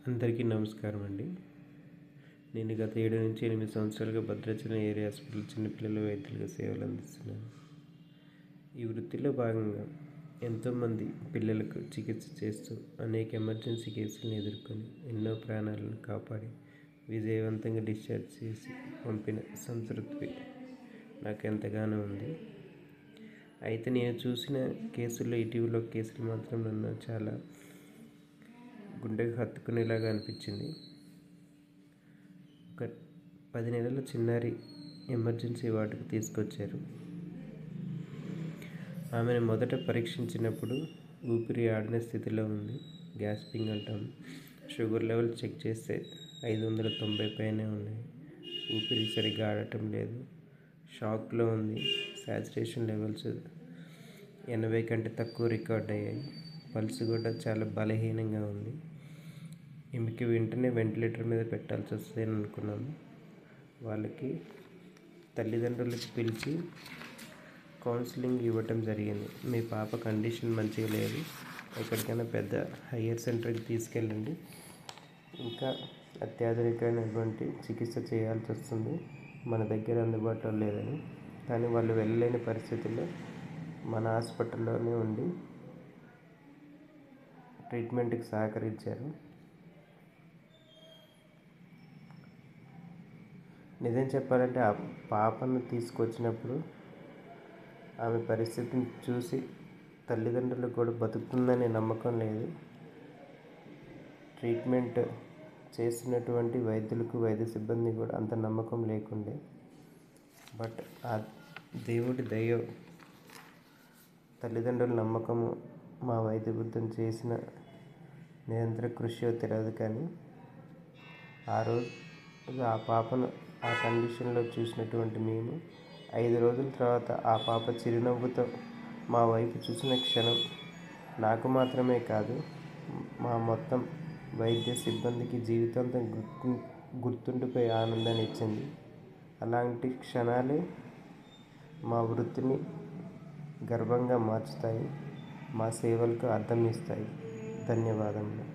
అందరికీ నమస్కారం అండి. నేను గత 7-8 సంవత్సరాలుగా భద్రాచలం ఏరియా హాస్పిటల్ చిన్నపిల్లల వైద్యులుగా సేవలు అందిస్తున్నాను. ఈ వృత్తిలో భాగంగా ఎంతోమంది పిల్లలకు చికిత్స చేస్తూ అనేక ఎమర్జెన్సీ కేసులను ఎదుర్కొని ఎన్నో ప్రాణాలను కాపాడి విజయవంతంగా డిశ్చార్జ్ చేసి పంపిన సంతృప్తి నాకు ఎంతగానో ఉంది. అయితే నేను చూసిన కేసుల్లో ఇటీవల కేసులు మాత్రం నన్ను చాలా గుండెకు హత్తుకునేలాగా అనిపించింది. ఒక 10 నెలల చిన్నారి ఎమర్జెన్సీ వార్డుకు తీసుకొచ్చారు. ఆమెను మొదట పరీక్షించినప్పుడు ఊపిరి ఆడని స్థితిలో ఉంది. గ్యాస్పింగ్ అంటాం. షుగర్ లెవెల్ చెక్ చేస్తే 590 పైనే ఉన్నాయి. ఊపిరి సరిగ్గా ఆడటం లేదు. షాక్లో ఉంది. సాచురేషన్ లెవెల్స్ 80 కంటే తక్కువ రికార్డ్ అయ్యాయి. పల్స్ కూడా చాలా బలహీనంగా ఉంది. ఈమెకి వెంటనే వెంటిలేటర్ మీద పెట్టాల్సి వస్తుందని అనుకున్నాము. వాళ్ళకి తల్లిదండ్రులకి పిలిచి కౌన్సిలింగ్ ఇవ్వటం జరిగింది. మీ పాప కండిషన్ మంచిగా లేదు, ఎక్కడికైనా పెద్ద హయ్యర్ సెంటర్కి తీసుకెళ్ళండి, ఇంకా అత్యాధునికమైనటువంటి చికిత్స చేయాల్సి వస్తుంది, మన దగ్గర అందుబాటులో లేదని. కానీ వాళ్ళు వెళ్ళలేని పరిస్థితుల్లో మన హాస్పిటల్లోనే ఉండి ట్రీట్మెంట్కి సహకరించారు. నిజం చెప్పాలంటే ఆ పాపను తీసుకొచ్చినప్పుడు ఆమె పరిస్థితిని చూసి తల్లిదండ్రులకు కూడా బతుకుతుందనే నమ్మకం లేదు. ట్రీట్మెంట్ చేసినటువంటి వైద్యులకు, వైద్య సిబ్బంది కూడా అంత నమ్మకం లేకుండే. బట్ ఆ దేవుడి దయ, తల్లిదండ్రుల నమ్మకము, మా వైద్య బృందం చేసిన నిరంతర కృషి తెలియదు. కానీ ఆ రోజు ఆ పాపను ఆ కండిషన్లో చూసినటువంటి మేము 5 రోజుల తర్వాత ఆ పాప చిరునవ్వుతో మా వైపు చూసిన క్షణం నాకు మాత్రమే కాదు, మా మొత్తం వైద్య సిబ్బందికి జీవితాంతం గుర్తుండిపోయే ఆనందాన్ని ఇచ్చింది. అలాంటి క్షణాలే మా వృత్తిని గర్వంగా మార్చుతాయి, మా సేవలకు అర్థం ఇస్తాయి. ధన్యవాదములు.